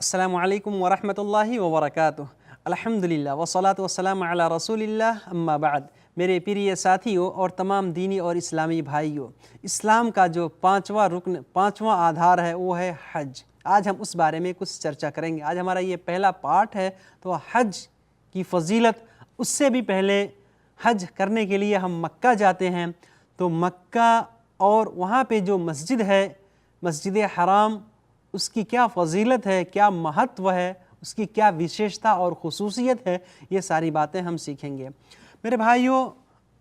السلام علیکم ورحمۃ اللہ وبرکاتہ۔ الحمدللہ والصلاۃ والسلام علی رسول اللہ، اما بعد۔ میرے پیارے ساتھیوں اور تمام دینی اور اسلامی بھائیوں، اسلام کا جو پانچواں آدھار ہے وہ ہے حج۔ آج ہم اس بارے میں کچھ چرچا کریں گے۔ آج ہمارا یہ پہلا پارٹ ہے، تو حج کی فضیلت۔ اس سے بھی پہلے حج کرنے کے لیے ہم مکہ جاتے ہیں، تو مکہ اور وہاں پہ جو مسجد ہے، مسجد حرام، اس کی کیا فضیلت ہے، کیا مہتو ہے، اس کی کیا وشیشتا اور خصوصیت ہے، یہ ساری باتیں ہم سیکھیں گے۔ میرے بھائیوں،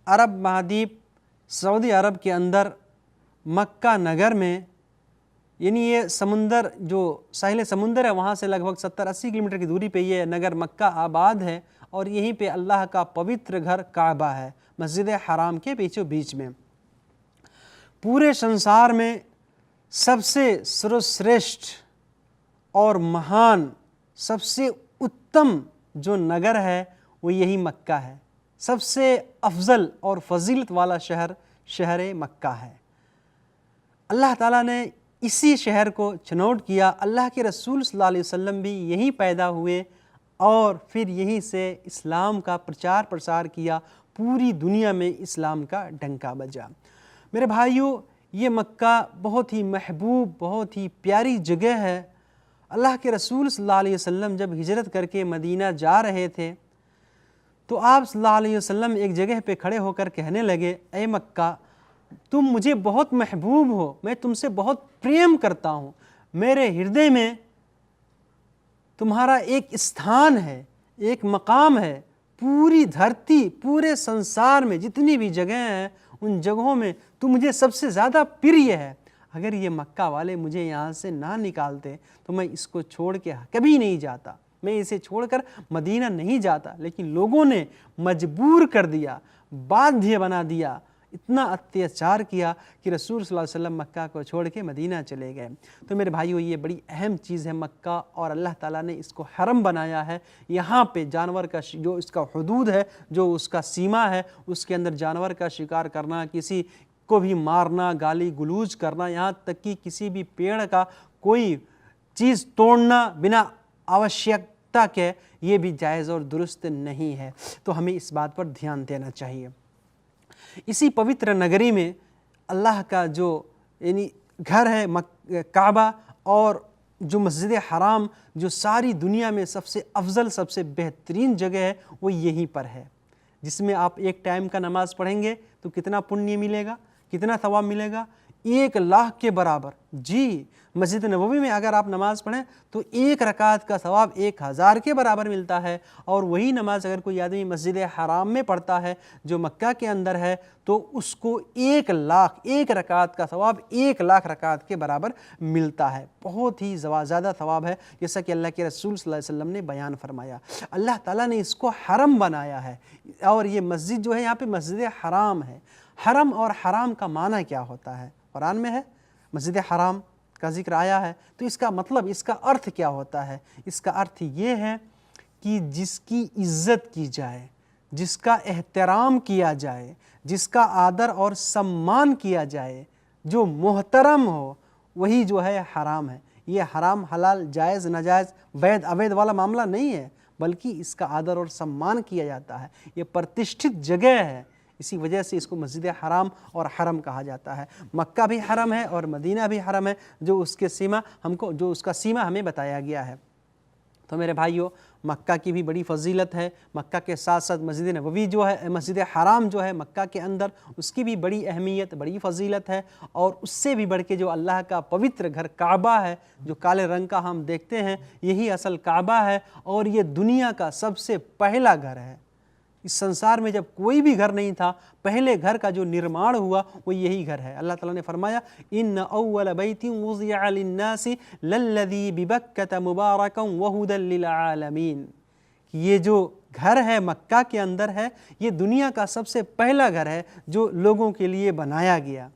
عرب مہادیپ سعودی عرب کے اندر مکہ نگر میں، یعنی یہ سمندر، جو ساحل سمندر ہے، وہاں سے لگ بھگ 70-80 کلومیٹر کی دوری پہ یہ نگر مکہ آباد ہے، اور یہیں پہ اللہ کا پوتر گھر کعبہ ہے، مسجد حرام کے بیچوں بیچ میں۔ پورے سنسار میں سب سے سروشریشٹھ اور مہان، سب سے اتم جو نگر ہے وہ یہی مکہ ہے۔ سب سے افضل اور فضیلت والا شہر مکہ ہے۔ اللہ تعالیٰ نے اسی شہر کو چنوٹ کیا۔ اللہ کے رسول صلی اللہ علیہ وسلم بھی یہیں پیدا ہوئے اور پھر یہیں سے اسلام کا پرچار پرسار کیا، پوری دنیا میں اسلام کا ڈنکا بجا۔ میرے بھائیوں، یہ مکہ بہت ہی محبوب، بہت ہی پیاری جگہ ہے۔ اللہ کے رسول صلی اللہ علیہ وسلم جب ہجرت کر کے مدینہ جا رہے تھے، تو آپ صلی اللہ علیہ وسلم ایک جگہ پہ کھڑے ہو کر کہنے لگے، اے مکہ، تم مجھے بہت محبوب ہو، میں تم سے بہت پریم کرتا ہوں، میرے ہردے میں تمہارا ایک استھان ہے، ایک مقام ہے۔ پوری دھرتی، پورے سنسار میں جتنی بھی جگہیں ہیں، ان جگہوں میں تو مجھے سب سے زیادہ پریہ ہے۔ اگر یہ مکہ والے مجھے یہاں سے نہ نکالتے تو میں اس کو چھوڑ کے کبھی نہیں جاتا، میں اسے چھوڑ کر مدینہ نہیں جاتا، لیکن لوگوں نے مجبور کر دیا، بادھیہ بنا دیا، اتنا اتیاچار کیا کہ رسول صلی اللہ علیہ وسلم مکہ کو چھوڑ کے مدینہ چلے گئے۔ تو میرے بھائیو، یہ بڑی اہم چیز ہے مکہ، اور اللہ تعالیٰ نے اس کو حرم بنایا ہے۔ یہاں پہ جانور کا جو اس کا حدود ہے، جو اس کا سیما ہے، اس کے اندر جانور کا شکار کرنا، کسی کو بھی مارنا، گالی گلوچ کرنا، یہاں تک کہ کسی بھی پیڑ کا کوئی چیز توڑنا بنا آوشیکتا کے، یہ بھی جائز اور درست نہیں ہے۔ تو ہمیں اس بات پر دھیان دینا چاہیے۔ اسی پوتر نگری میں اللہ کا جو یعنی گھر ہے کعبہ، اور جو مسجد حرام، جو ساری دنیا میں سب سے افضل، سب سے بہترین جگہ ہے، وہ یہیں پر ہے، جس میں آپ ایک ٹائم کا نماز پڑھیں گے تو کتنا پنیہ ملے گا، کتنا ثواب ملے گا؟ 1,00,000 کے برابر۔ جی، مسجد نبوی میں اگر آپ نماز پڑھیں تو 1 رکعت کا ثواب 1,000 کے برابر ملتا ہے، اور وہی نماز اگر کوئی آدمی مسجد حرام میں پڑھتا ہے جو مکہ کے اندر ہے، تو اس کو 1,00,000، 1 رکعت کا ثواب 1,00,000 رکعت کے برابر ملتا ہے۔ بہت ہی زیادہ ثواب ہے، جیسا کہ اللہ کے رسول صلی اللہ علیہ وسلم نے بیان فرمایا۔ اللہ تعالیٰ نے اس کو حرم بنایا ہے، اور یہ مسجد جو ہے یہاں پہ مسجد حرام ہے۔ حرم اور حرام کا معنی کیا ہوتا ہے؟ قرآن میں ہے، مسجد حرام کا ذکر آیا ہے، تو اس کا مطلب، اس کا ارتھ کیا ہوتا ہے؟ اس کا ارتھ یہ ہے کہ جس کی عزت کی جائے، جس کا احترام کیا جائے، جس کا آدر اور سمان کیا جائے، جو محترم ہو، وہی جو ہے حرام ہے۔ یہ حرام حلال، جائز ناجائز، وید اوید والا معاملہ نہیں ہے، بلکہ اس کا آدر اور سمان کیا جاتا ہے۔ یہ پرتشٹھت جگہ ہے، اسی وجہ سے اس کو مسجد حرام اور حرم کہا جاتا ہے۔ مکہ بھی حرم ہے اور مدینہ بھی حرم ہے، جو اس کا سیما ہمیں بتایا گیا ہے۔ تو میرے بھائیوں، مکہ کی بھی بڑی فضیلت ہے۔ مکہ کے ساتھ ساتھ مسجد نبوی جو ہے، مسجد حرام جو ہے مکہ کے اندر، اس کی بھی بڑی اہمیت، بڑی فضیلت ہے۔ اور اس سے بھی بڑھ کے جو اللہ کا پوتر گھر کعبہ ہے، جو کالے رنگ کا ہم دیکھتے ہیں، یہی اصل کعبہ ہے، اور یہ دنیا کا سب سے پہلا گھر ہے۔ اس سنسار میں جب کوئی بھی گھر نہیں تھا، پہلے گھر کا جو نرمان ہوا وہ یہی گھر ہے۔ اللہ تعالیٰ نے فرمایا، ان اول بیت وضع للناس للذی ببکۃ مبارکا وہدی للعالمین، یہ جو گھر ہے مکہ کے اندر ہے، یہ دنیا کا سب سے پہلا گھر ہے جو لوگوں کے لیے بنایا گیا۔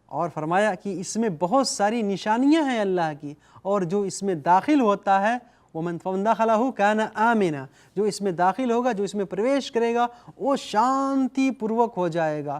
اور فرمایا کہ اس میں بہت ساری نشانیاں ہیں اللہ کی، اور جو اس میں داخل ہوتا ہے، وَمَنْ دَخَلَهُ كَانَ آمِنًا، جو اس میں داخل ہوگا، جو اس میں پرویش کرے گا، وہ شانتی پوروک ہو جائے گا،